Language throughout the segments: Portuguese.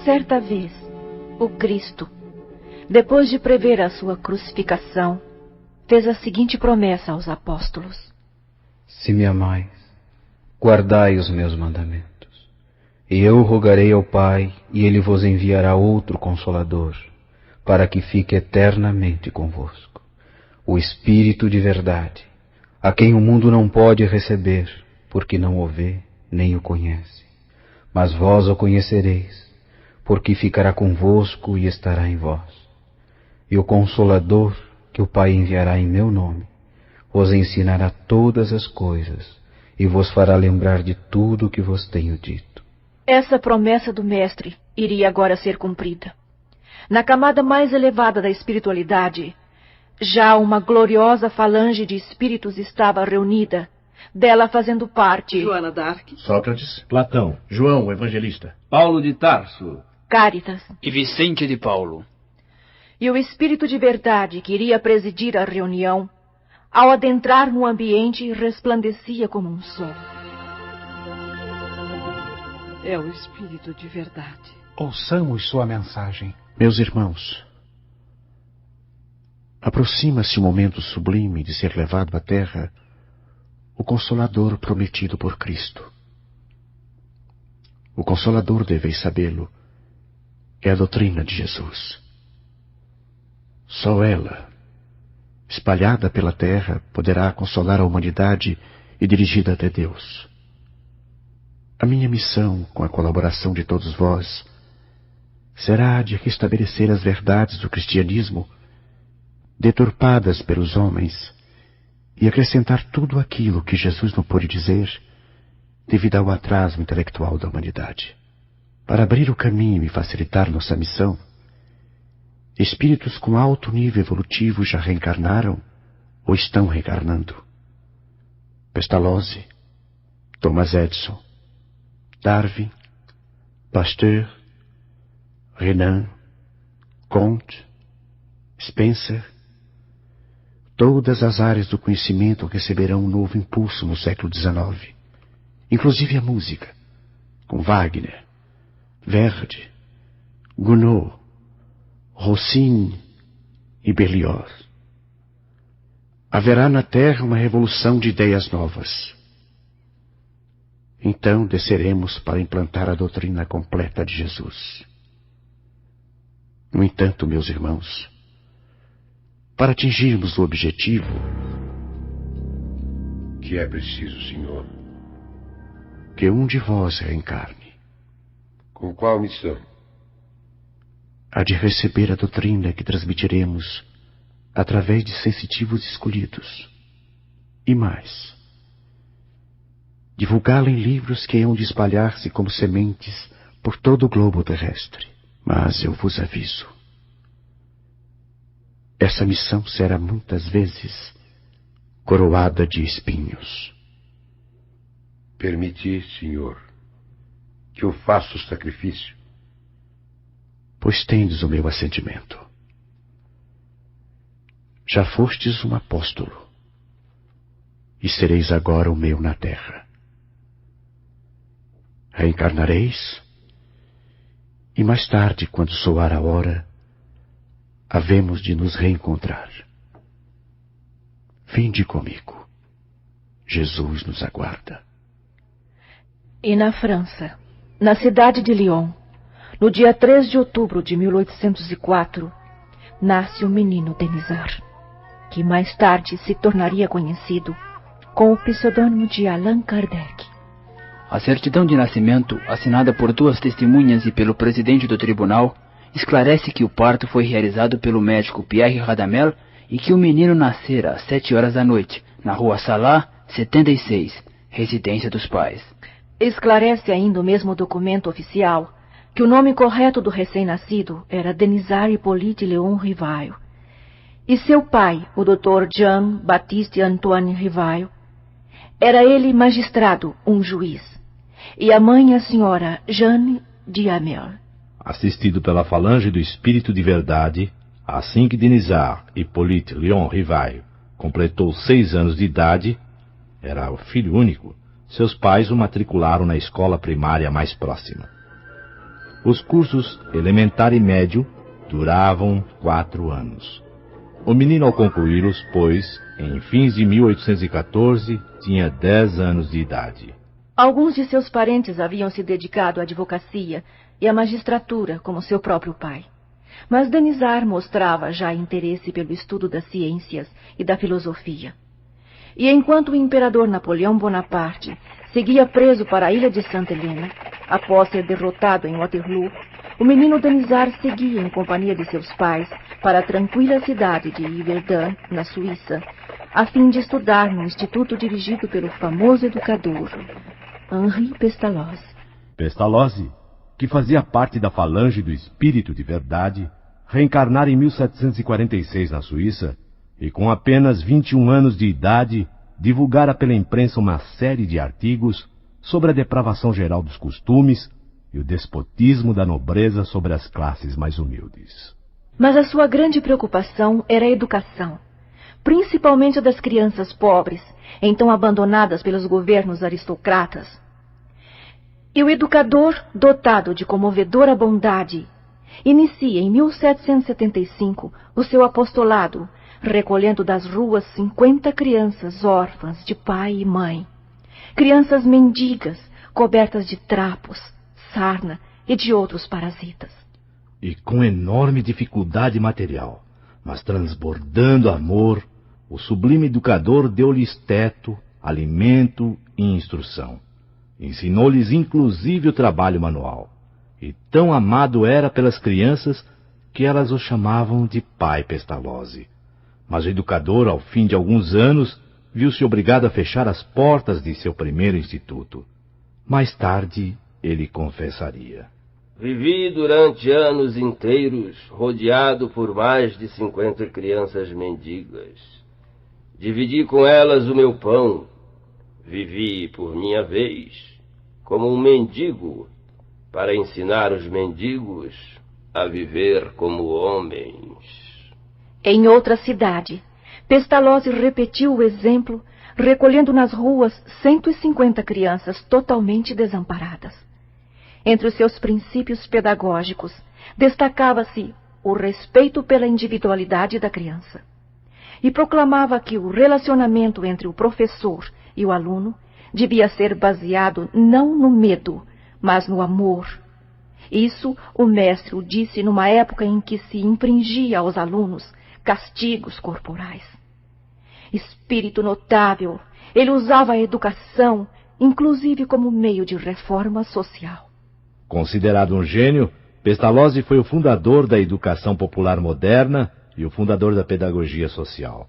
Certa vez, o Cristo, depois de prever a sua crucificação, fez a seguinte promessa aos apóstolos: Se me amais, guardai os meus mandamentos, e eu rogarei ao Pai, e ele vos enviará outro Consolador, para que fique eternamente convosco, o Espírito de verdade, a quem o mundo não pode receber, porque não o vê nem o conhece. Mas vós o conhecereis, porque ficará convosco e estará em vós. E o Consolador, que o Pai enviará em meu nome, vos ensinará todas as coisas, e vos fará lembrar de tudo o que vos tenho dito. Essa promessa do Mestre iria agora ser cumprida. Na camada mais elevada da espiritualidade, já uma gloriosa falange de espíritos estava reunida, dela fazendo parte Joana d'Arc, Sócrates, Platão, João, o Evangelista, Paulo de Tarso Cáritas, e Vicente de Paulo. e o Espírito de verdade que iria presidir a reunião, ao adentrar no ambiente, resplandecia como um sol. é o Espírito de verdade. Ouçamos sua mensagem. meus irmãos, aproxima-se o momento sublime de ser levado à terra o Consolador prometido por Cristo. O Consolador, deveis sabê-lo, é a doutrina de Jesus. Só ela, espalhada pela terra, poderá consolar a humanidade e dirigida até Deus. A minha missão, com a colaboração de todos vós, será a de restabelecer as verdades do cristianismo, deturpadas pelos homens, e acrescentar tudo aquilo que Jesus não pôde dizer devido ao atraso intelectual da humanidade. Para abrir o caminho e facilitar nossa missão, espíritos com alto nível evolutivo já reencarnaram ou estão reencarnando. Pestalozzi, Thomas Edison, Darwin, Pasteur, Renan, Comte, Spencer. Todas as áreas do conhecimento receberão um novo impulso no século XIX, inclusive a música, com Wagner, Verdi, Gounod, Rossini e Berlioz. Haverá na Terra uma revolução de ideias novas. Então desceremos para implantar a doutrina completa de Jesus. No entanto, meus irmãos, para atingirmos o objetivo, que é preciso, Senhor? que um de vós reencarne, Com qual missão? a de receber a doutrina que transmitiremos através de sensitivos escolhidos, e mais, divulgá-la em livros que hão de espalhar-se como sementes por todo o globo terrestre. Mas eu vos aviso, essa missão será muitas vezes coroada de espinhos. Permitir, Senhor, que eu faça o sacrifício. Pois tendes o meu assentimento. Já fostes um apóstolo, e sereis agora o meu na terra. Reencarnareis, e mais tarde, quando soar a hora, havemos de nos reencontrar. Vinde comigo. Jesus nos aguarda. E na França, na cidade de Lyon, no dia 3 de outubro de 1804, nasce o menino Denisard, que mais tarde se tornaria conhecido com o pseudônimo de Allan Kardec. A certidão de nascimento, assinada por 2 testemunhas e pelo presidente do tribunal, esclarece que o parto foi realizado pelo médico Pierre Radamel e que o menino nascera às 7 horas da noite, na rua Salat, 76, residência dos pais. Esclarece ainda o mesmo documento oficial que o nome correto do recém-nascido era Denisard Hippolyte Léon Rivail, e seu pai, o Dr. Jean Baptiste Antoine Rivail, era ele magistrado, um juiz, e a mãe a senhora Jeanne Diamel. assistido pela falange do Espírito de Verdade, assim que Denisard Hippolyte Léon Rivail completou 6 anos de idade, era o filho único, seus pais o matricularam na escola primária mais próxima. Os cursos elementar e médio duravam 4 anos. O menino, ao concluí-los, pois, em fins de 1814, tinha 10 anos de idade. Alguns de seus parentes haviam se dedicado à advocacia e à magistratura, como seu próprio pai. Mas Denizar mostrava já interesse pelo estudo das ciências e da filosofia. E enquanto o imperador Napoleão Bonaparte seguia preso para a ilha de Santa Helena, após ser derrotado em Waterloo, o menino Denizar seguia em companhia de seus pais para a tranquila cidade de Yverdun, na Suíça, a fim de estudar no instituto dirigido pelo famoso educador Henri Pestalozzi. Pestalozzi, que fazia parte da falange do Espírito de Verdade, reencarnara em 1746 na Suíça e, com apenas 21 anos de idade, divulgara pela imprensa uma série de artigos sobre a depravação geral dos costumes e o despotismo da nobreza sobre as classes mais humildes. Mas a sua grande preocupação era a educação, principalmente a das crianças pobres, então abandonadas pelos governos aristocratas. E o educador, dotado de comovedora bondade, inicia em 1775 o seu apostolado, recolhendo das ruas 50 crianças órfãs de pai e mãe, crianças mendigas, cobertas de trapos, sarna e de outros parasitas. E com enorme dificuldade material, mas transbordando amor, o sublime educador deu-lhes teto, alimento e instrução. Ensinou-lhes inclusive o trabalho manual. E tão amado era pelas crianças que elas o chamavam de Pai Pestalozzi. Mas o educador, ao fim de alguns anos, viu-se obrigado a fechar as portas de seu primeiro instituto. Mais tarde, ele confessaria: Vivi durante anos inteiros rodeado por mais de 50 crianças mendigas. Dividi com elas o meu pão. Vivi, por minha vez, como um mendigo, para ensinar os mendigos a viver como homens. Em outra cidade, Pestalozzi repetiu o exemplo, recolhendo nas ruas 150 crianças totalmente desamparadas. Entre os seus princípios pedagógicos, destacava-se o respeito pela individualidade da criança. E proclamava que o relacionamento entre o professor e o aluno devia ser baseado não no medo, mas no amor. Isso o mestre o disse numa época em que se infringia aos alunos castigos corporais. Espírito notável, ele usava a educação, inclusive como meio de reforma social. Considerado um gênio, Pestalozzi foi o fundador da educação popular moderna e o fundador da pedagogia social.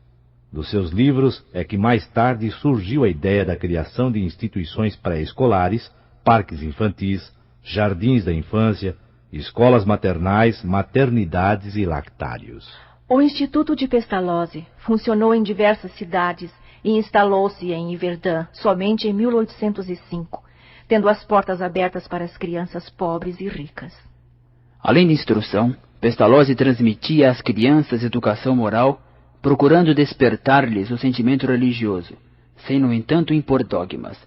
Dos seus livros é que mais tarde surgiu a ideia da criação de instituições pré-escolares, parques infantis, jardins da infância, escolas maternais, maternidades e lactários. O Instituto de Pestalozzi funcionou em diversas cidades e instalou-se em Yverdun somente em 1805, tendo as portas abertas para as crianças pobres e ricas. Além de instrução, Pestalozzi transmitia às crianças educação moral, procurando despertar-lhes o sentimento religioso, sem, no entanto, impor dogmas.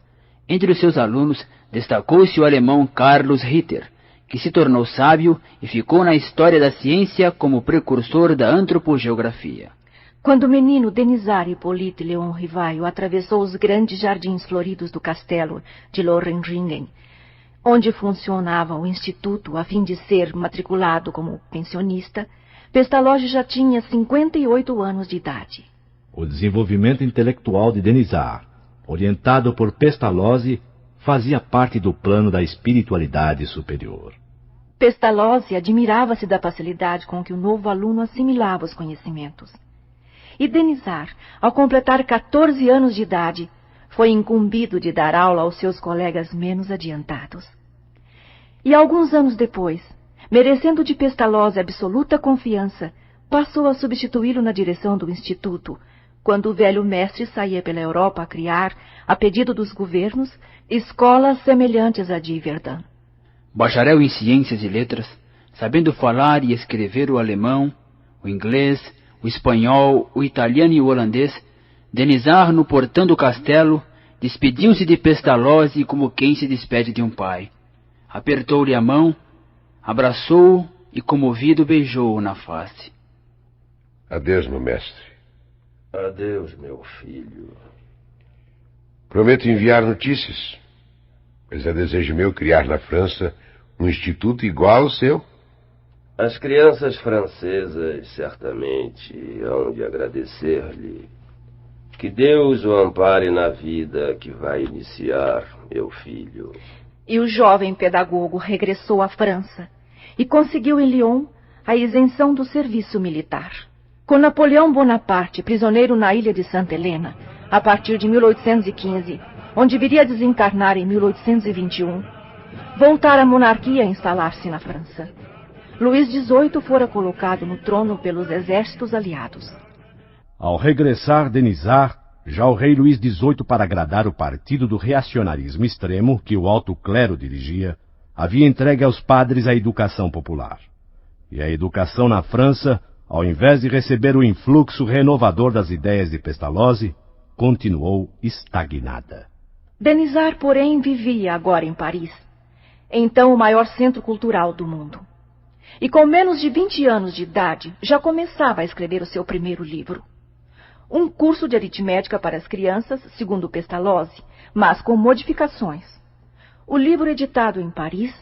Entre os seus alunos, destacou-se o alemão Carlos Ritter, que se tornou sábio e ficou na história da ciência como precursor da antropogeografia. Quando o menino Denizar Hippolyte Léon Rivaio atravessou os grandes jardins floridos do castelo de Lohengrin, onde funcionava o instituto a fim de ser matriculado como pensionista, Pestalozzi já tinha 58 anos de idade. O desenvolvimento intelectual de Denizar, orientado por Pestalozzi, fazia parte do plano da espiritualidade superior. Pestalozzi admirava-se da facilidade com que o novo aluno assimilava os conhecimentos. E Denizar, ao completar 14 anos de idade, foi incumbido de dar aula aos seus colegas menos adiantados. E alguns anos depois, merecendo de Pestalozzi absoluta confiança, passou a substituí-lo na direção do instituto, quando o velho mestre saía pela Europa a criar, a pedido dos governos, escolas semelhantes à de Yverdun. Bacharel em ciências e letras, sabendo falar e escrever o alemão, o inglês, o espanhol, o italiano e o holandês, Denizar, no portão do castelo, despediu-se de Pestalozzi como quem se despede de um pai. Apertou-lhe a mão, Abraçou-o e, comovido, beijou-o na face. Adeus, meu mestre. Adeus, meu filho. Prometo enviar notícias, pois é desejo meu criar na França um instituto igual ao seu. As crianças francesas certamente hão de agradecer-lhe. Que Deus o ampare na vida que vai iniciar, meu filho. E o jovem pedagogo regressou à França e conseguiu em Lyon a isenção do serviço militar. Com Napoleão Bonaparte prisioneiro na ilha de Santa Helena, a partir de 1815, onde viria a desencarnar em 1821, voltara a monarquia a instalar-se na França. Luís XVIII fora colocado no trono pelos exércitos aliados. Ao regressar Denisard, já o rei Luís XVIII, para agradar o partido do reacionarismo extremo que o alto clero dirigia, havia entregue aos padres a educação popular. E a educação na França, ao invés de receber o influxo renovador das ideias de Pestalozzi, continuou estagnada. Denisard, porém, vivia agora em Paris, então o maior centro cultural do mundo. E com menos de 20 anos de idade, já começava a escrever o seu primeiro livro. Um curso de aritmética para as crianças, segundo Pestalozzi, mas com modificações. O livro, editado em Paris,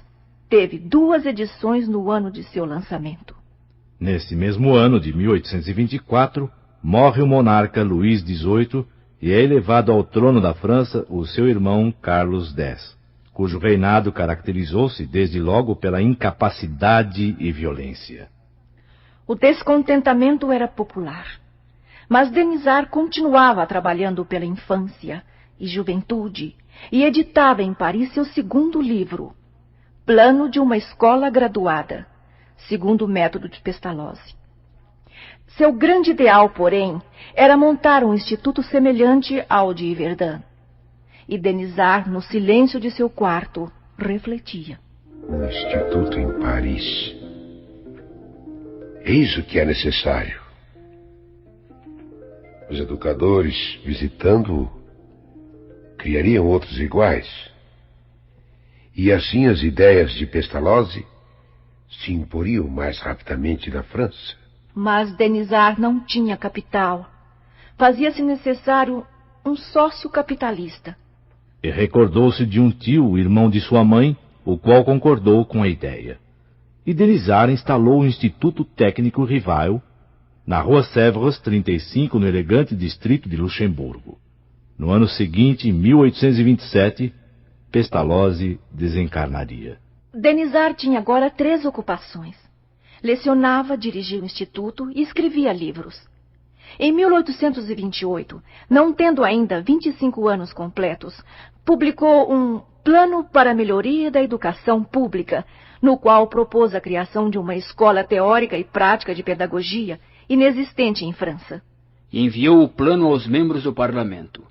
teve 2 edições no ano de seu lançamento. Nesse mesmo ano de 1824, morre o monarca Luís XVIII e é elevado ao trono da França o seu irmão Carlos X, cujo reinado caracterizou-se desde logo pela incapacidade e violência. O descontentamento era popular, mas Denisard continuava trabalhando pela infância e juventude e editava em Paris seu segundo livro, Plano de uma Escola Graduada, segundo o método de Pestalozzi. Seu grande ideal, porém, era montar um instituto semelhante ao de Yverdun. E Denisard, no silêncio de seu quarto, refletia. Um instituto em Paris. Eis o que é necessário. Os educadores, visitando-o, criariam outros iguais. E assim as ideias de Pestalozzi se imporiam mais rapidamente na França. Mas Denisard não tinha capital. Fazia-se necessário um sócio capitalista. E recordou-se de um tio, irmão de sua mãe, o qual concordou com a ideia. E Denisard instalou o Instituto Técnico Rivail, na Rua Sèvres 35, no elegante distrito de Luxemburgo. No ano seguinte, em 1827, Pestalozzi desencarnaria. Denisard tinha agora 3 ocupações. Lecionava, dirigia o instituto e escrevia livros. Em 1828, não tendo ainda 25 anos completos, publicou um Plano para a Melhoria da Educação Pública, no qual propôs a criação de uma escola teórica e prática de pedagogia inexistente em França. E enviou o plano aos membros do parlamento.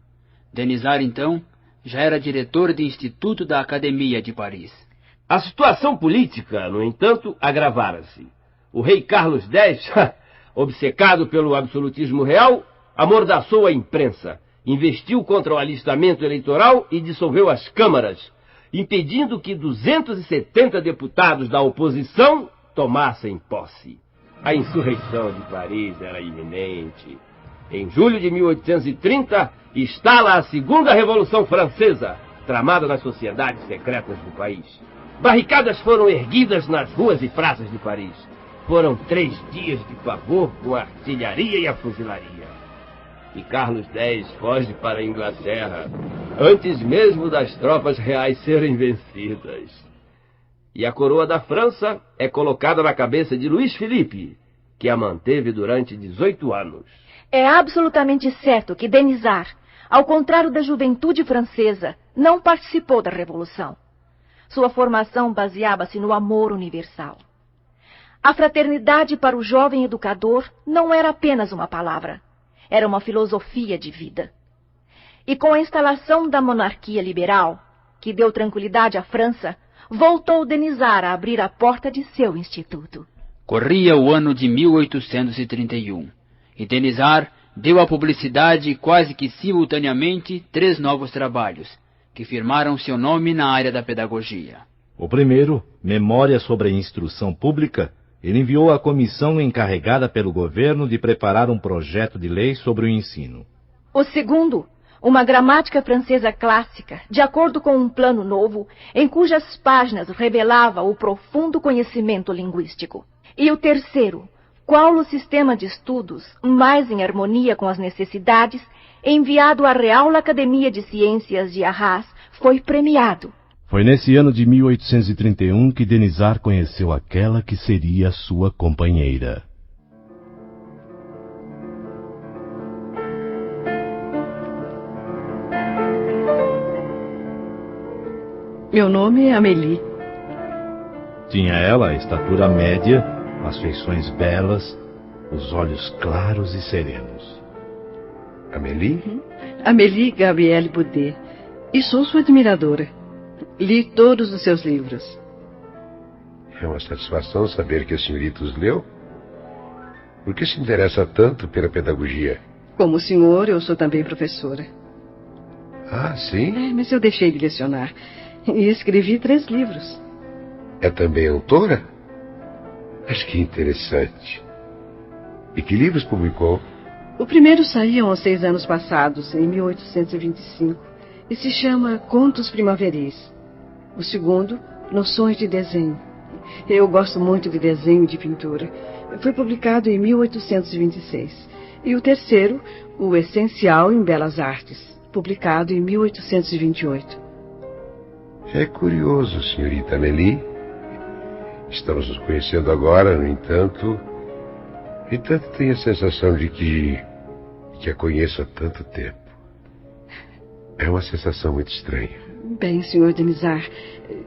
Denisard, então, já era diretor de instituto da Academia de Paris. A situação política, no entanto, agravara-se. O rei Carlos X, obcecado pelo absolutismo real, amordaçou a imprensa, investiu contra o alistamento eleitoral e dissolveu as câmaras, impedindo que 270 deputados da oposição tomassem posse. A insurreição de Paris era iminente. Em julho de 1830, instala a Segunda Revolução Francesa, tramada nas sociedades secretas do país. Barricadas foram erguidas nas ruas e praças de Paris. Foram 3 dias de pavor com a artilharia e a fuzilaria. E Carlos X foge para a Inglaterra, antes mesmo das tropas reais serem vencidas. E a coroa da França é colocada na cabeça de Luís Felipe, que a manteve durante 18 anos. É absolutamente certo que Denisard, ao contrário da juventude francesa, não participou da Revolução. Sua formação baseava-se no amor universal. A fraternidade para o jovem educador não era apenas uma palavra, era uma filosofia de vida. E com a instalação da monarquia liberal, que deu tranquilidade à França, voltou Denisard a abrir a porta de seu instituto. Corria o ano de 1831, e Denisard deu à publicidade quase que simultaneamente 3 novos trabalhos, que firmaram seu nome na área da pedagogia. O primeiro, Memória sobre a Instrução Pública, ele enviou à comissão encarregada pelo governo de preparar um projeto de lei sobre o ensino. O segundo, uma gramática francesa clássica, de acordo com um plano novo, em cujas páginas revelava o profundo conhecimento linguístico. E o terceiro, qual o sistema de estudos, mais em harmonia com as necessidades, enviado à Real Academia de Ciências de Arras, foi premiado. Foi nesse ano de 1831 que Denisard conheceu aquela que seria sua companheira. Meu nome é Amélie. Tinha ela a estatura média, as feições belas, os olhos claros e serenos. Amélie? Amélie Gabrielle Boudet. E sou sua admiradora. Li todos os seus livros. É uma satisfação saber que a senhorita os leu. Por que se interessa tanto pela pedagogia? Como o senhor, eu sou também professora. Ah, sim? Mas eu deixei de lecionar. E escrevi 3 livros. É também autora? Acho que interessante. E que livros publicou? O primeiro saiu há 6 anos passados, em 1825, e se chama Contos Primaveris. O segundo, Noções de Desenho. Eu gosto muito de desenho e de pintura. Foi publicado em 1826. E o terceiro, O Essencial em Belas Artes, publicado em 1828. É curioso, senhorita Amélie. Estamos nos conhecendo agora, no entanto, tenho a sensação de que a conheço há tanto tempo. É uma sensação muito estranha. Bem, Sr. Denisard,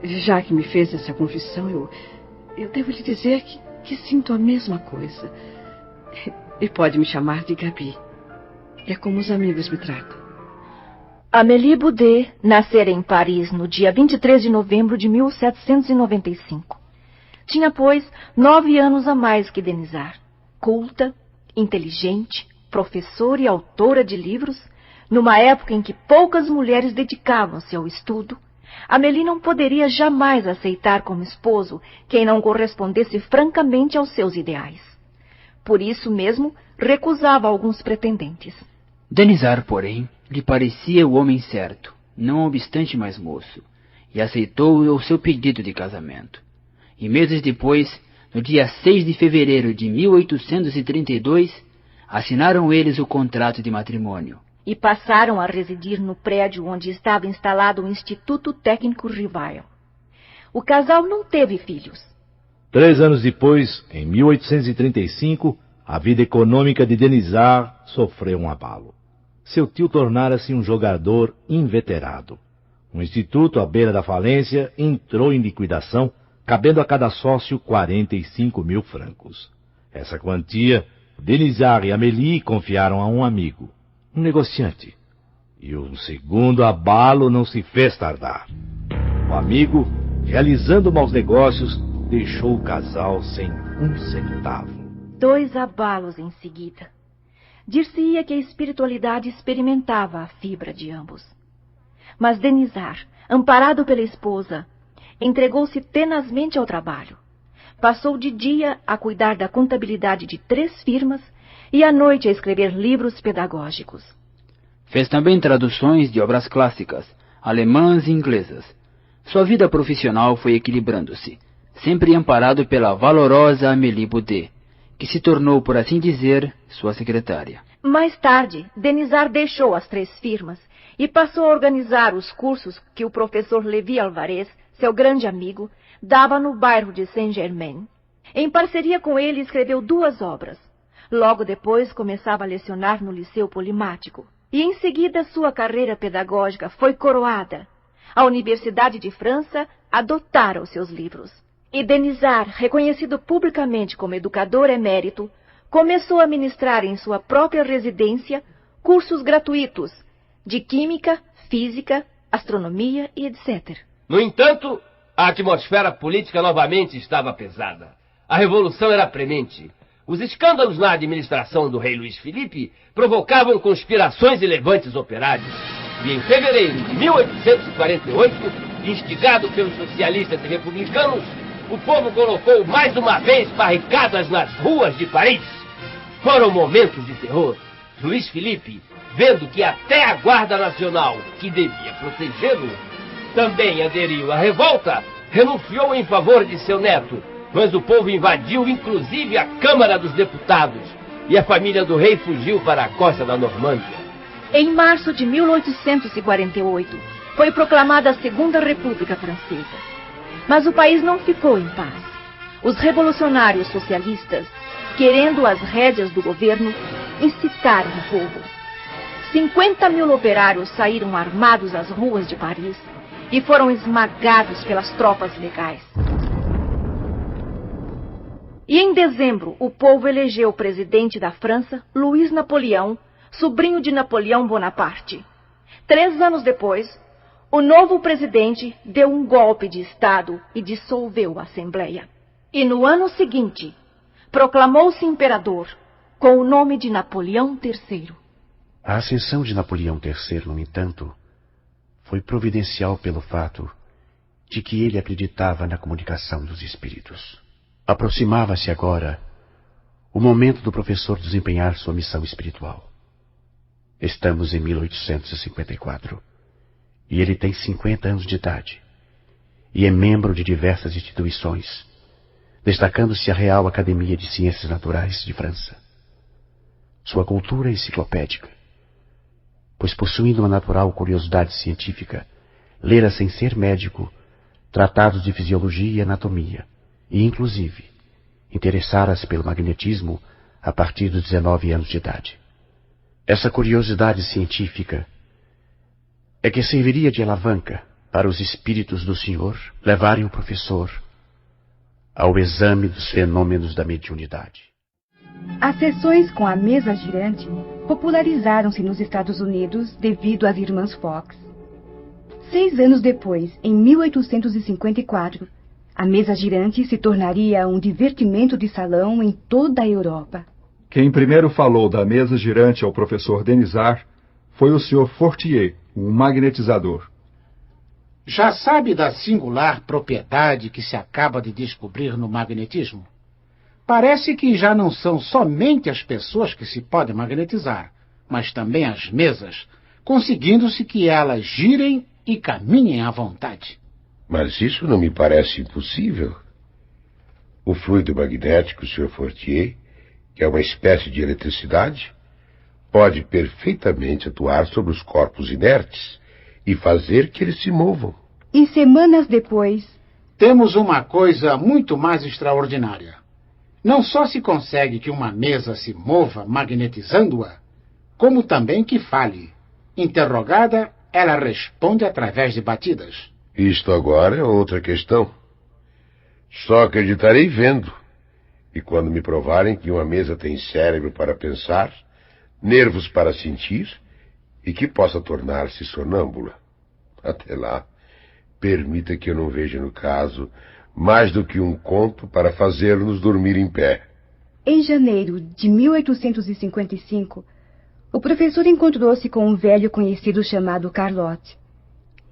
já que me fez essa confissão, eu devo lhe dizer que sinto a mesma coisa. E pode me chamar de Gabi. É como os amigos me tratam. Amélie Boudet nascera em Paris no dia 23 de novembro de 1795. Tinha, pois, 9 anos a mais que Denisard. Culta, inteligente, professora e autora de livros, numa época em que poucas mulheres dedicavam-se ao estudo, Amélie não poderia jamais aceitar como esposo quem não correspondesse francamente aos seus ideais. Por isso mesmo, recusava alguns pretendentes. Denisard, porém, lhe parecia o homem certo, não obstante mais moço, e aceitou o seu pedido de casamento. E meses depois, no dia 6 de fevereiro de 1832, assinaram eles o contrato de matrimônio. E passaram a residir no prédio onde estava instalado o Instituto Técnico Rivail. O casal não teve filhos. 3 anos depois, em 1835, a vida econômica de Denisard sofreu um abalo. Seu tio tornara-se um jogador inveterado. O instituto, à beira da falência, entrou em liquidação, cabendo a cada sócio 45 mil francos. Essa quantia, Denisard e Amélie confiaram a um amigo, um negociante. E um segundo abalo não se fez tardar. O amigo, realizando maus negócios, deixou o casal sem um centavo. 2 abalos em seguida. Dir-se-ia que a espiritualidade experimentava a fibra de ambos. Mas Denisard, amparado pela esposa, entregou-se tenazmente ao trabalho. Passou de dia a cuidar da contabilidade de 3 firmas e à noite a escrever livros pedagógicos. Fez também traduções de obras clássicas, alemãs e inglesas. Sua vida profissional foi equilibrando-se, sempre amparado pela valorosa Amélie Boudet, que se tornou, por assim dizer, sua secretária. Mais tarde, Denisard deixou as 3 firmas e passou a organizar os cursos que o professor Lévy Alvarez, seu grande amigo, dava no bairro de Saint-Germain. Em parceria com ele, escreveu 2 obras. Logo depois, começava a lecionar no Liceu Polimático. E em seguida, sua carreira pedagógica foi coroada. A Universidade de França adotara os seus livros. E Denisard, reconhecido publicamente como educador emérito, começou a ministrar em sua própria residência cursos gratuitos de química, física, astronomia e etc. No entanto, a atmosfera política novamente estava pesada. A revolução era premente. Os escândalos na administração do rei Luís Filipe provocavam conspirações e levantes operários. E em fevereiro de 1848, instigado pelos socialistas e republicanos, o povo colocou mais uma vez barricadas nas ruas de Paris. Foram momentos de terror. Luiz Felipe, vendo que até a Guarda Nacional, que devia protegê-lo, também aderiu à revolta, renunciou em favor de seu neto, mas o povo invadiu inclusive a Câmara dos Deputados e a família do rei fugiu para a costa da Normândia. Em março de 1848, foi proclamada a Segunda República Francesa. Mas o país não ficou em paz. Os revolucionários socialistas, querendo as rédeas do governo, incitaram o povo. 50.000 operários saíram armados às ruas de Paris e foram esmagados pelas tropas legais. E em dezembro, o povo elegeu o presidente da França, Luiz Napoleão, sobrinho de Napoleão Bonaparte. 3 anos depois, o novo presidente deu um golpe de Estado e dissolveu a Assembleia. E no ano seguinte, proclamou-se imperador com o nome de Napoleão III. A ascensão de Napoleão III, no entanto, foi providencial pelo fato de que ele acreditava na comunicação dos espíritos. Aproximava-se agora o momento do professor desempenhar sua missão espiritual. Estamos em 1854 e ele tem 50 anos de idade e é membro de diversas instituições, destacando-se a Real Academia de Ciências Naturais de França. Sua cultura é enciclopédica, pois possuindo uma natural curiosidade científica, lera sem ser médico tratados de fisiologia e anatomia, e inclusive interessara-se pelo magnetismo a partir dos 19 anos de idade. Essa curiosidade científica é que serviria de alavanca para os espíritos do senhor levarem o professor ao exame dos fenômenos da mediunidade. As sessões com a mesa girante popularizaram-se nos Estados Unidos devido às irmãs Fox. 6 anos depois, em 1854, a mesa girante se tornaria um divertimento de salão em toda a Europa. Quem primeiro falou da mesa girante ao professor Denisard foi o Sr. Fortier, um magnetizador. Já sabe da singular propriedade que se acaba de descobrir no magnetismo? Parece que já não são somente as pessoas que se podem magnetizar, mas também as mesas, conseguindo-se que elas girem e caminhem à vontade. Mas isso não me parece impossível. O fluido magnético, Sr. Fortier, que é uma espécie de eletricidade, pode perfeitamente atuar sobre os corpos inertes e fazer que eles se movam. E semanas depois, temos uma coisa muito mais extraordinária. Não só se consegue que uma mesa se mova magnetizando-a, como também que fale. Interrogada, ela responde através de batidas. Isto agora é outra questão. Só acreditarei vendo. E quando me provarem que uma mesa tem cérebro para pensar, nervos para sentir e que possa tornar-se sonâmbula. Até lá, permita que eu não veja no caso mais do que um conto para fazer-nos dormir em pé. Em janeiro de 1855, o professor encontrou-se com um velho conhecido chamado Carlotte.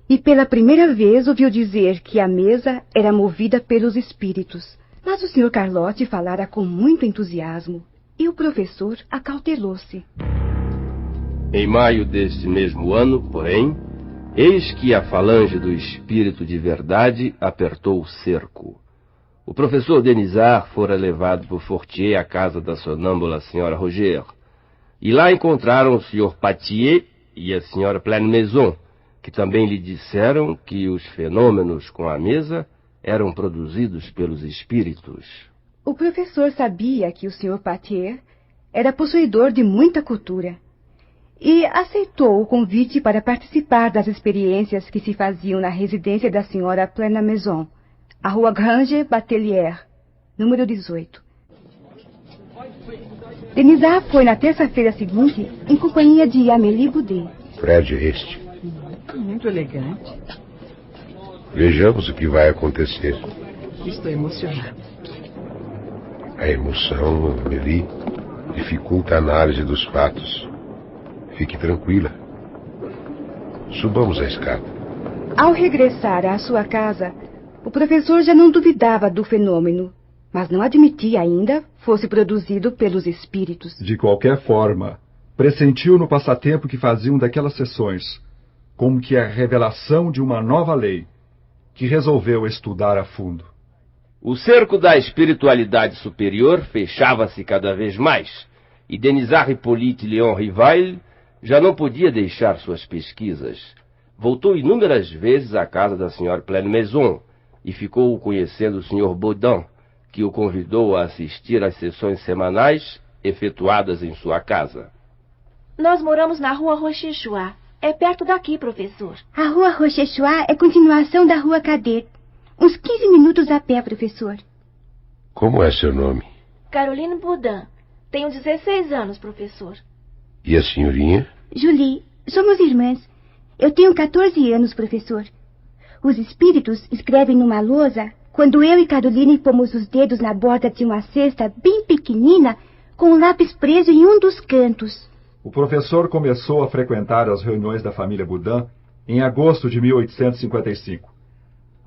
E pela primeira vez ouviu dizer que a mesa era movida pelos espíritos. Mas o Sr. Carlotte falara com muito entusiasmo e o professor acautelou-se. Em maio deste mesmo ano, porém, eis que a falange do espírito de verdade apertou o cerco. O professor Denisard fora levado por Fortier à casa da sonâmbula Sra. Roger, e lá encontraram o Sr. Patier e a Sra. Pleine-Maison, que também lhe disseram que os fenômenos com a mesa eram produzidos pelos espíritos. O professor sabia que o Sr. Patier era possuidor de muita cultura e aceitou o convite para participar das experiências que se faziam na residência da Sra. Pleine-Maison, a Rua Grange Batelier, número 18. Denisard foi na terça-feira seguinte em companhia de Amélie Boudet. Prédio este. Muito elegante. Vejamos o que vai acontecer. Estou emocionada. A emoção, Amélie, dificulta a análise dos fatos. Fique tranquila. Subamos a escada. Ao regressar à sua casa, o professor já não duvidava do fenômeno, mas não admitia ainda fosse produzido pelos espíritos. De qualquer forma, pressentiu no passatempo que faziam daquelas sessões como que a revelação de uma nova lei, que resolveu estudar a fundo. O cerco da espiritualidade superior fechava-se cada vez mais, e Denisard Hippolyte Léon Rivail já não podia deixar suas pesquisas. Voltou inúmeras vezes à casa da Sra. Pleine-Maison e ficou conhecendo o Sr. Baudin, que o convidou a assistir às sessões semanais efetuadas em sua casa. Nós moramos na rua Rochechouart. É perto daqui, professor. A rua Rochechouart é continuação da rua Cadet. Uns 15 minutos a pé, professor. Como é seu nome? Caroline Baudin. Tenho 16 anos, professor. E a senhorinha? Julie. Somos irmãs. Eu tenho 14 anos, professor. Os espíritos escrevem numa lousa quando eu e Caroline pomos os dedos na borda de uma cesta bem pequenina com um lápis preso em um dos cantos. O professor começou a frequentar as reuniões da família Baudin em agosto de 1855.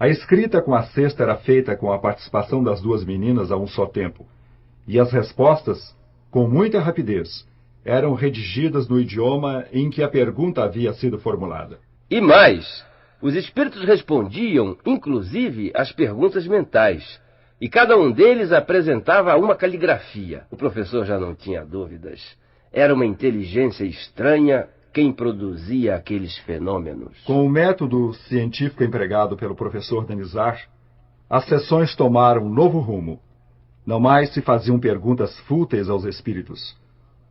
A escrita com a cesta era feita com a participação das duas meninas a um só tempo, e as respostas, com muita rapidez, eram redigidas no idioma em que a pergunta havia sido formulada. E mais, os espíritos respondiam, inclusive, às perguntas mentais, e cada um deles apresentava uma caligrafia. O professor já não tinha dúvidas. Era uma inteligência estranha quem produzia aqueles fenômenos. Com o método científico empregado pelo professor Denisard, as sessões tomaram um novo rumo. Não mais se faziam perguntas fúteis aos espíritos.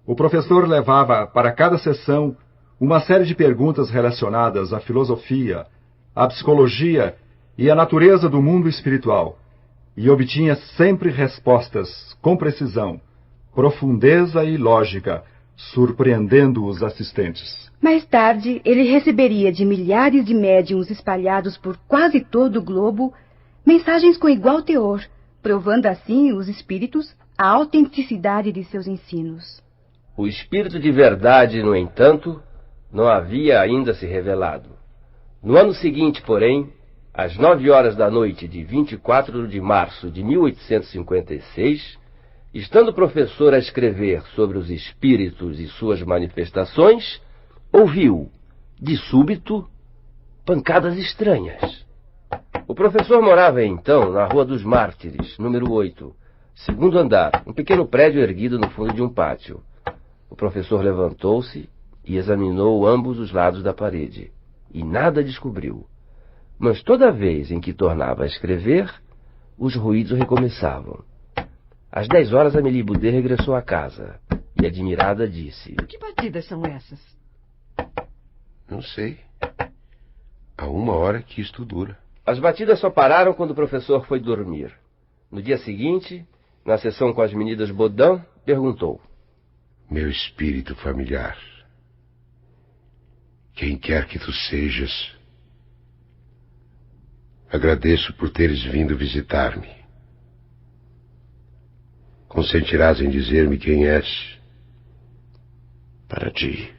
O professor levava para cada sessão uma série de perguntas relacionadas à filosofia, à psicologia e à natureza do mundo espiritual, e obtinha sempre respostas com precisão, profundeza e lógica, surpreendendo os assistentes. Mais tarde, ele receberia de milhares de médiuns espalhados por quase todo o globo mensagens com igual teor, provando assim os espíritos a autenticidade de seus ensinos. O espírito de verdade, no entanto, não havia ainda se revelado. No ano seguinte, porém, às 9 horas da noite de 24 de março de 1856, estando o professor a escrever sobre os espíritos e suas manifestações, ouviu, de súbito, pancadas estranhas. O professor morava então na Rua dos Mártires, número 8, segundo andar, um pequeno prédio erguido no fundo de um pátio. O professor levantou-se e examinou ambos os lados da parede, e nada descobriu. Mas toda vez em que tornava a escrever, os ruídos recomeçavam. Às 10 horas, Amélie Boudet regressou à casa e, admirada, disse: Que batidas são essas? Não sei. Há 1 hora que isto dura. As batidas só pararam quando o professor foi dormir. No dia seguinte, na sessão com as meninas Baudin, perguntou: Meu espírito familiar, quem quer que tu sejas, agradeço por teres vindo visitar-me. Consentirás em dizer-me quem és? Para ti,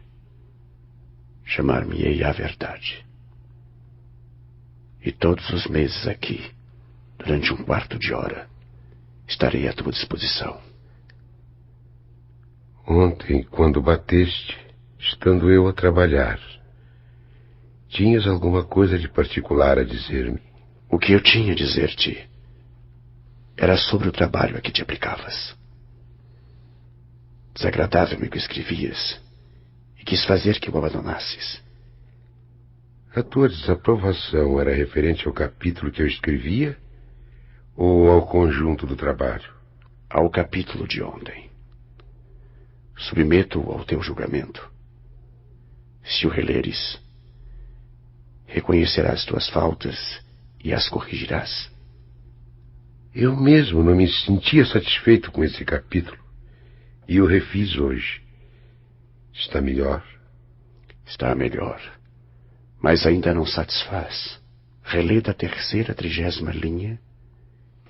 chamar-me-ei a verdade. E todos os meses aqui, durante 1/4 de hora, estarei à tua disposição. Ontem, quando bateste, estando eu a trabalhar, tinhas alguma coisa de particular a dizer-me? O que eu tinha a dizer-te era sobre o trabalho a que te aplicavas. Desagradável-me o que escrevias e quis fazer que o abandonasses. A tua desaprovação era referente ao capítulo que eu escrevia ou ao conjunto do trabalho? Ao capítulo de ontem. Submeto-o ao teu julgamento. Se o releres, reconhecerás tuas faltas e as corrigirás. Eu mesmo não me sentia satisfeito com esse capítulo e o refiz hoje. Está melhor? Está melhor, mas ainda não satisfaz. Relê da 3ª, 30ª linha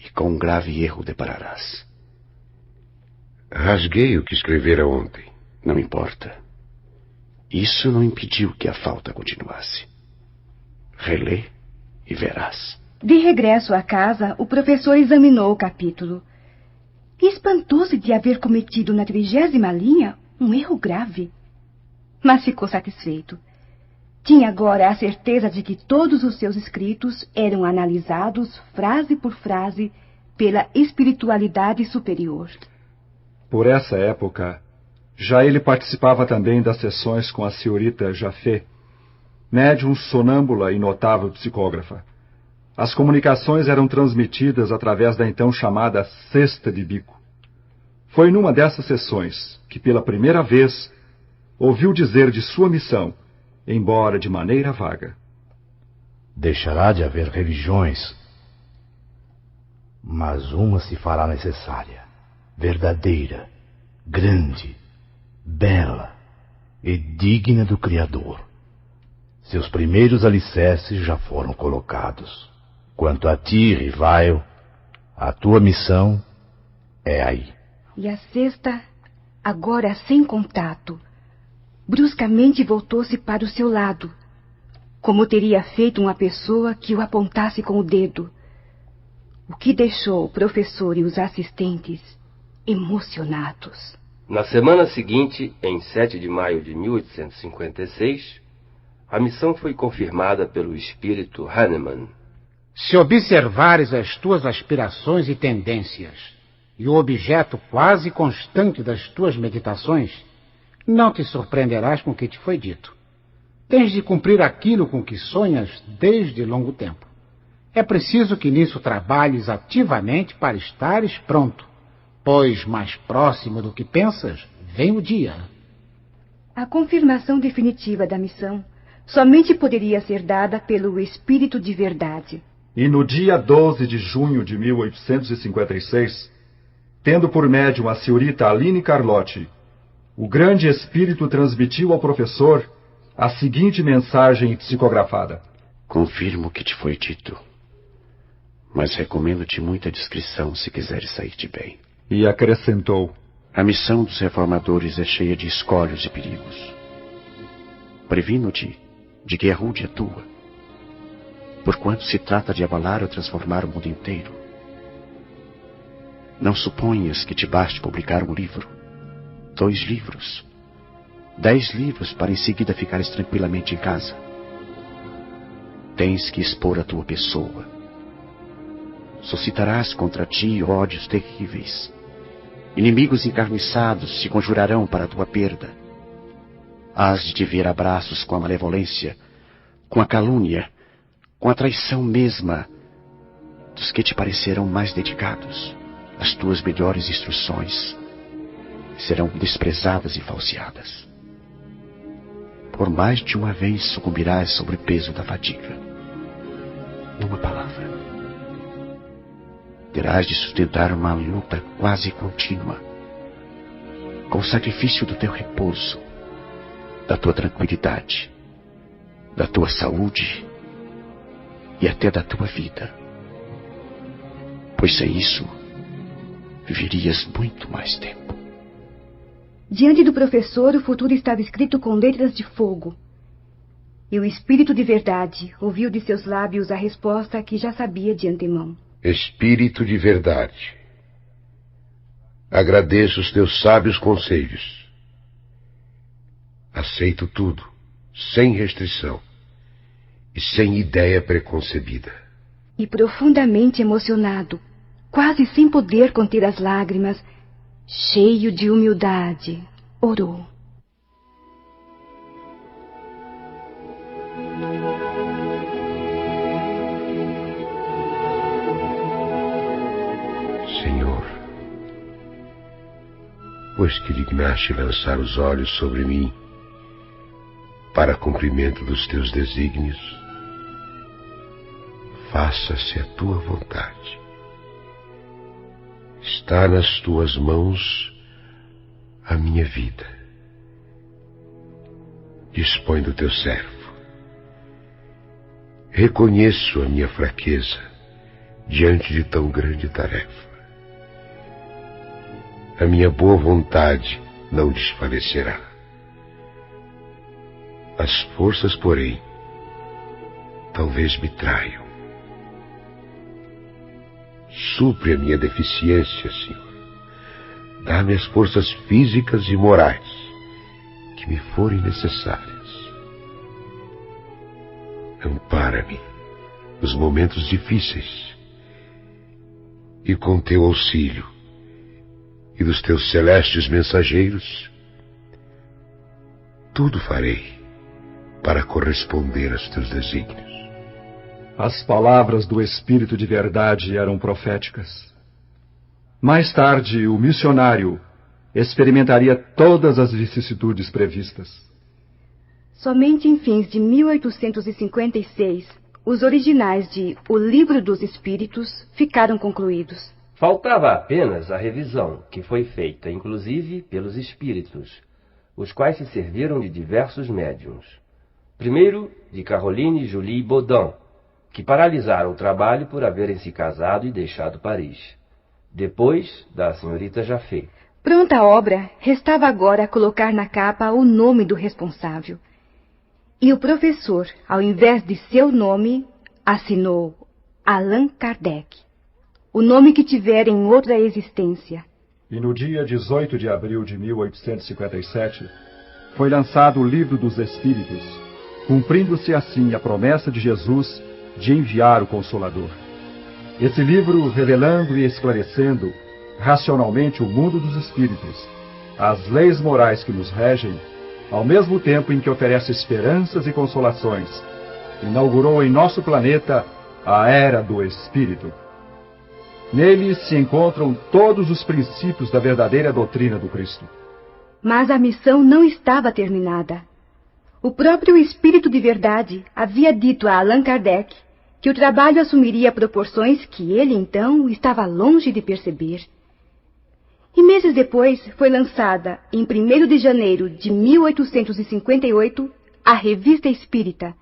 e com um grave erro depararás. Rasguei o que escrevera ontem. Não importa. Isso não impediu que a falta continuasse. Relê e verás. De regresso à casa, o professor examinou o capítulo. E espantou-se de haver cometido na 30ª linha um erro grave. Mas ficou satisfeito. Tinha agora a certeza de que todos os seus escritos eram analisados, frase por frase, pela espiritualidade superior. Por essa época, já ele participava também das sessões com a senhorita Jaffé, médium sonâmbula e notável psicógrafa. As comunicações eram transmitidas através da então chamada cesta de bico. Foi numa dessas sessões que, pela primeira vez, ouviu dizer de sua missão, embora de maneira vaga. Deixará de haver religiões, mas uma se fará necessária, verdadeira, grande, bela e digna do Criador. Seus primeiros alicerces já foram colocados. Quanto a ti, Rivaio, a tua missão é aí. E a cesta, agora sem contato, bruscamente voltou-se para o seu lado, como teria feito uma pessoa que o apontasse com o dedo, o que deixou o professor e os assistentes emocionados. Na semana seguinte, em 7 de maio de 1856, a missão foi confirmada pelo espírito Hahnemann. Se observares as tuas aspirações e tendências, e o objeto quase constante das tuas meditações, não te surpreenderás com o que te foi dito. Tens de cumprir aquilo com que sonhas desde longo tempo. É preciso que nisso trabalhes ativamente para estares pronto, pois mais próximo do que pensas, vem o dia. A confirmação definitiva da missão somente poderia ser dada pelo Espírito de Verdade. E no dia 12 de junho de 1856, tendo por médium a senhorita Aline Carlotti, o grande espírito transmitiu ao professor a seguinte mensagem psicografada. Confirmo o que te foi dito, mas recomendo-te muita discrição se quiseres sair-te bem. E acrescentou. A missão dos reformadores é cheia de escolhos e perigos. Previno-te de que é rude a tua, porquanto se trata de abalar ou transformar o mundo inteiro. Não suponhas que te baste publicar um livro, 2 livros, 10 livros para em seguida ficares tranquilamente em casa. Tens que expor a tua pessoa. Suscitarás contra ti ódios terríveis. Inimigos encarniçados se conjurarão para a tua perda. Hás de te ver a braços com a malevolência, com a calúnia, com a traição mesma dos que te parecerão mais dedicados. As tuas melhores instruções serão desprezadas e falseadas. Por mais de uma vez sucumbirás sob o peso da fadiga. Numa palavra, terás de sustentar uma luta quase contínua, com o sacrifício do teu repouso, da tua tranquilidade, da tua saúde e até da tua vida. Pois sem isso, viverias muito mais tempo. Diante do professor, o futuro estava escrito com letras de fogo. E o Espírito de Verdade ouviu de seus lábios a resposta que já sabia de antemão. Espírito de Verdade, agradeço os teus sábios conselhos. Aceito tudo, sem restrição e sem ideia preconcebida. E profundamente emocionado, quase sem poder conter as lágrimas, cheio de humildade, orou. Senhor, pois que dignaste lançar os olhos sobre mim para cumprimento dos teus desígnios, faça-se a tua vontade. Está nas tuas mãos a minha vida. Dispõe do teu servo. Reconheço a minha fraqueza diante de tão grande tarefa. A minha boa vontade não desfalecerá. As forças, porém, talvez me traiam. Supre a minha deficiência, Senhor. Dá-me as forças físicas e morais que me forem necessárias. Ampara-me nos momentos difíceis e com teu auxílio e dos teus celestes mensageiros, tudo farei para corresponder aos teus desígnios. As palavras do Espírito de verdade eram proféticas. Mais tarde, o missionário experimentaria todas as vicissitudes previstas. Somente em fins de 1856, os originais de O Livro dos Espíritos ficaram concluídos. Faltava apenas a revisão, que foi feita, inclusive, pelos espíritos, os quais se serviram de diversos médiuns. Primeiro, de Caroline Julie Baudin, que paralisaram o trabalho por haverem se casado e deixado Paris. Depois, da senhorita Jaffé. Pronta a obra, restava agora colocar na capa o nome do responsável. E o professor, ao invés de seu nome, assinou Allan Kardec, o nome que tivera em outra existência. E no dia 18 de abril de 1857, foi lançado o Livro dos Espíritos, cumprindo-se assim a promessa de Jesus de enviar o Consolador. Esse livro, revelando e esclarecendo racionalmente o mundo dos espíritos, as leis morais que nos regem, ao mesmo tempo em que oferece esperanças e consolações, inaugurou em nosso planeta a Era do Espírito. Nele se encontram todos os princípios da verdadeira doutrina do Cristo. Mas a missão não estava terminada. O próprio Espírito de Verdade havia dito a Allan Kardec que o trabalho assumiria proporções que ele, então, estava longe de perceber. E meses depois foi lançada, em 1º de janeiro de 1858, a Revista Espírita,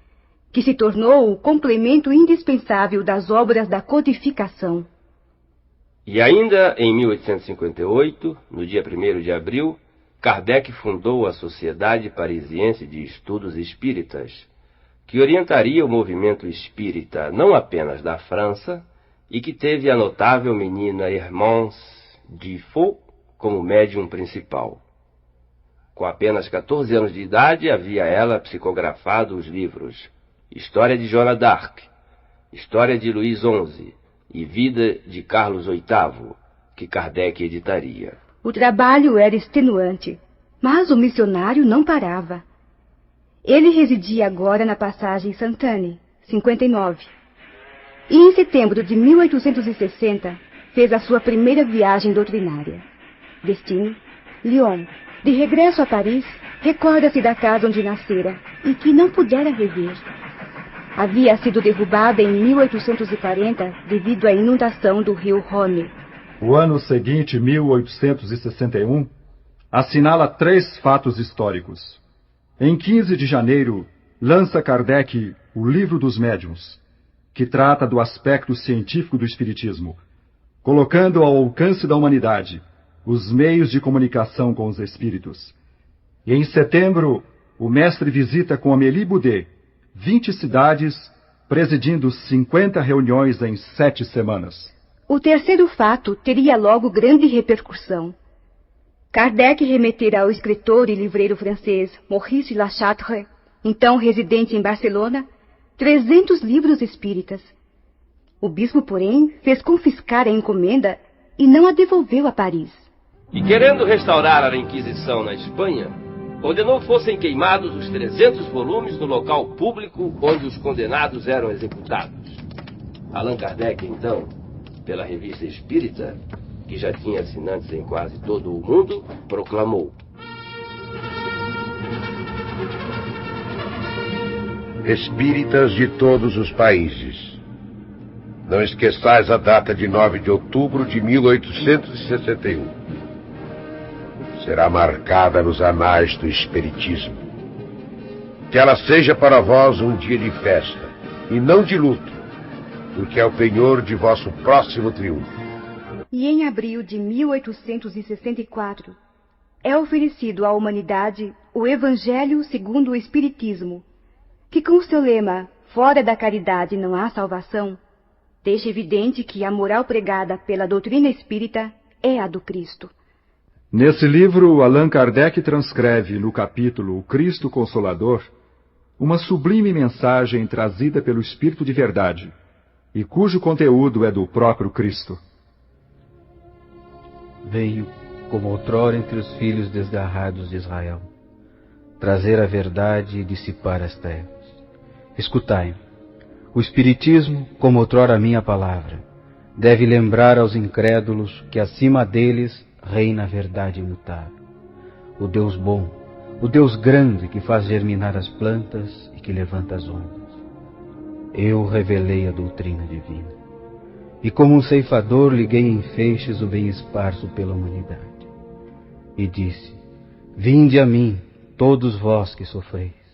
que se tornou o complemento indispensável das obras da codificação. E ainda em 1858, no dia 1º de abril, Kardec fundou a Sociedade Parisiense de Estudos Espíritas, que orientaria o movimento espírita não apenas da França, e que teve a notável menina Hermance Dufault como médium principal. Com apenas 14 anos de idade, havia ela psicografado os livros História de Joana d'Arc, História de Luís XI e Vida de Carlos VIII, que Kardec editaria. O trabalho era extenuante, mas o missionário não parava. Ele residia agora na passagem Sainte-Anne, 59. E em setembro de 1860, fez a sua primeira viagem doutrinária. Destino, Lyon. De regresso a Paris, recorda-se da casa onde nascera e que não pudera rever. Havia sido derrubada em 1840 devido à inundação do rio Rhône. O ano seguinte, 1861, assinala 3 fatos históricos. Em 15 de janeiro, lança Kardec o Livro dos Médiuns, que trata do aspecto científico do espiritismo, colocando ao alcance da humanidade os meios de comunicação com os espíritos. E em setembro, o mestre visita com Amélie Boudet 20 cidades, presidindo 50 reuniões em 7 semanas. O terceiro fato teria logo grande repercussão. Kardec remetera ao escritor e livreiro francês Maurice Lachatre, então residente em Barcelona, 300 livros espíritas. O bispo, porém, fez confiscar a encomenda e não a devolveu a Paris. E querendo restaurar a Inquisição na Espanha, ordenou fossem queimados os 300 volumes no local público onde os condenados eram executados. Allan Kardec, então, pela Revista Espírita, que já tinha assinantes em quase todo o mundo, proclamou: Espíritas de todos os países, não esqueçais a data de 9 de outubro de 1861. Será marcada nos anais do Espiritismo. Que ela seja para vós um dia de festa, e não de luto, porque é o penhor de vosso próximo triunfo. E em abril de 1864, é oferecido à humanidade o Evangelho segundo o Espiritismo, que com seu lema fora da caridade não há salvação, deixa evidente que a moral pregada pela doutrina espírita é a do Cristo. Nesse livro, Allan Kardec transcreve, no capítulo O Cristo Consolador, uma sublime mensagem trazida pelo Espírito de Verdade, e cujo conteúdo é do próprio Cristo. Veio, como outrora entre os filhos desgarrados de Israel, trazer a verdade e dissipar as trevas. Escutai-me. O Espiritismo, como outrora a minha palavra, deve lembrar aos incrédulos que acima deles reina a verdade imutável. O Deus bom, o Deus grande que faz germinar as plantas e que levanta as ondas. Eu revelei a doutrina divina, e como um ceifador liguei em feixes o bem esparso pela humanidade. E disse, vinde a mim, todos vós que sofreis.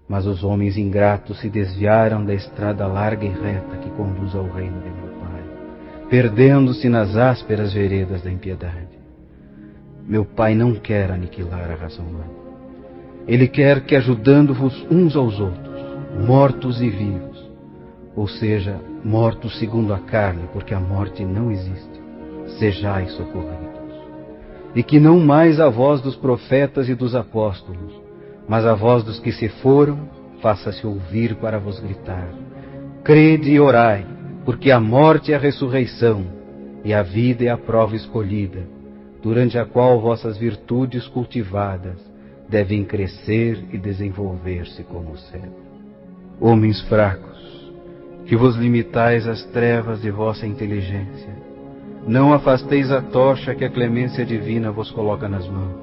Mas os homens ingratos se desviaram da estrada larga e reta que conduz ao reino de meu Pai, perdendo-se nas ásperas veredas da impiedade. Meu Pai não quer aniquilar a raça humana. Ele quer que, ajudando-vos uns aos outros, mortos e vivos, ou seja, mortos segundo a carne, porque a morte não existe, sejais socorridos. E que não mais a voz dos profetas e dos apóstolos, mas a voz dos que se foram, faça-se ouvir para vos gritar. Crede e orai, porque a morte é a ressurreição, e a vida é a prova escolhida, durante a qual vossas virtudes cultivadas devem crescer e desenvolver-se como o céu. Homens fracos, que vos limitais às trevas de vossa inteligência, não afasteis a tocha que a clemência divina vos coloca nas mãos,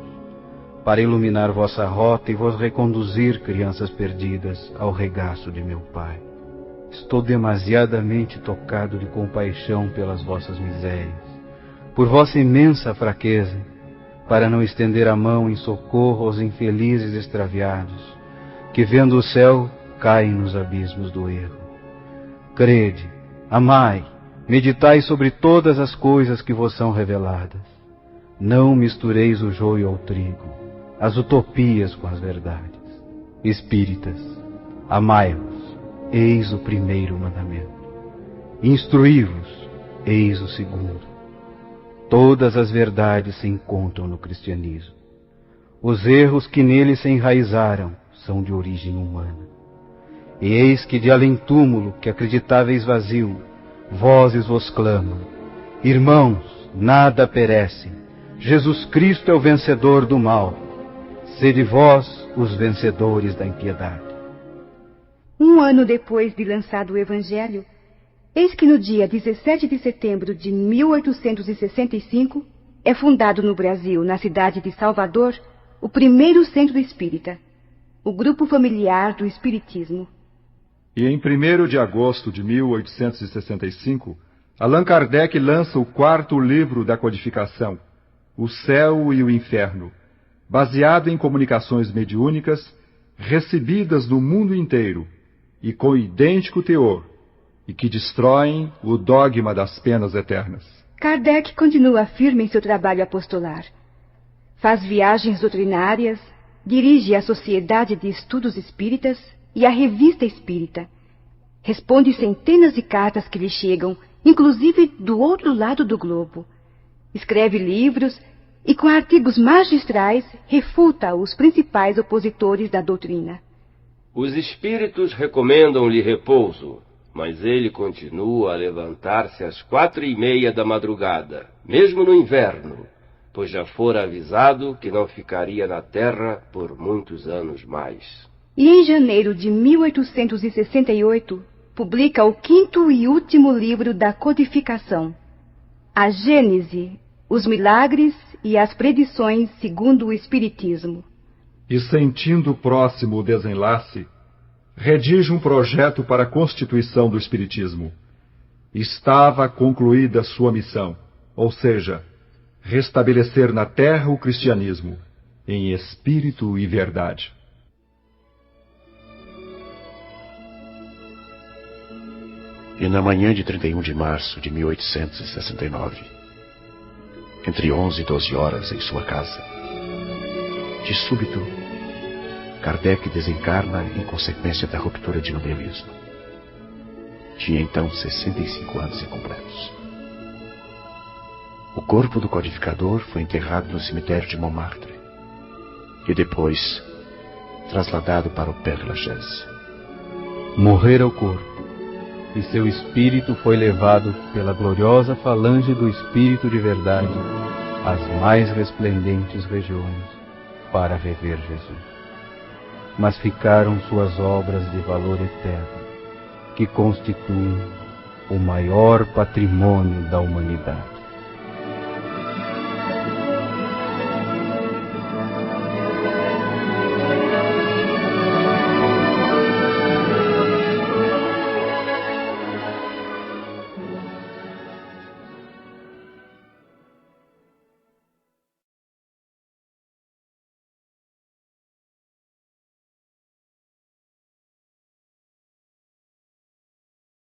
para iluminar vossa rota e vos reconduzir, crianças perdidas, ao regaço de meu Pai. Estou demasiadamente tocado de compaixão pelas vossas misérias, por vossa imensa fraqueza, para não estender a mão em socorro aos infelizes extraviados, que vendo o céu, caem nos abismos do erro. Crede, amai, meditai sobre todas as coisas que vos são reveladas. Não mistureis o joio ao trigo, as utopias com as verdades. Espíritas, amai-vos, eis o primeiro mandamento. Instruí-vos, eis o segundo. Todas as verdades se encontram no cristianismo. Os erros que nele se enraizaram são de origem humana. E eis que de além-túmulo, que acreditáveis vazio, vozes vos clamam. Irmãos, nada perece. Jesus Cristo é o vencedor do mal. Sede vós os vencedores da impiedade. Um ano depois de lançado o Evangelho, eis que no dia 17 de setembro de 1865 é fundado no Brasil, na cidade de Salvador, o primeiro centro espírita, o Grupo Familiar do Espiritismo. E em 1º de agosto de 1865, Allan Kardec lança o 4º livro da codificação, O Céu e o Inferno, baseado em comunicações mediúnicas recebidas no mundo inteiro e com idêntico teor, e que destroem o dogma das penas eternas. Kardec continua firme em seu trabalho apostolar. Faz viagens doutrinárias, dirige a Sociedade de Estudos Espíritas e a Revista Espírita. Responde centenas de cartas que lhe chegam, inclusive do outro lado do globo. Escreve livros e, com artigos magistrais, refuta os principais opositores da doutrina. Os espíritos recomendam-lhe repouso, mas ele continua a levantar-se às 4:30 da madrugada, mesmo no inverno, pois já fora avisado que não ficaria na terra por muitos anos mais. E em janeiro de 1868, publica o 5º e último livro da codificação, A Gênese, os Milagres e as Predições segundo o Espiritismo. E sentindo próximo o desenlace, redige um projeto para a constituição do Espiritismo. Estava concluída sua missão, ou seja, restabelecer na terra o cristianismo, em espírito e verdade. E na manhã de 31 de março de 1869, entre 11 e 12 horas em sua casa, de súbito, Kardec desencarna em consequência da ruptura de novelismo. Tinha então 65 anos incompletos. O corpo do codificador foi enterrado no cemitério de Montmartre e depois trasladado para o Père-Lachaise. Morrera o corpo, e seu espírito foi levado pela gloriosa falange do Espírito de Verdade às mais resplendentes regiões para rever Jesus. Mas ficaram suas obras de valor eterno, que constituem o maior patrimônio da humanidade.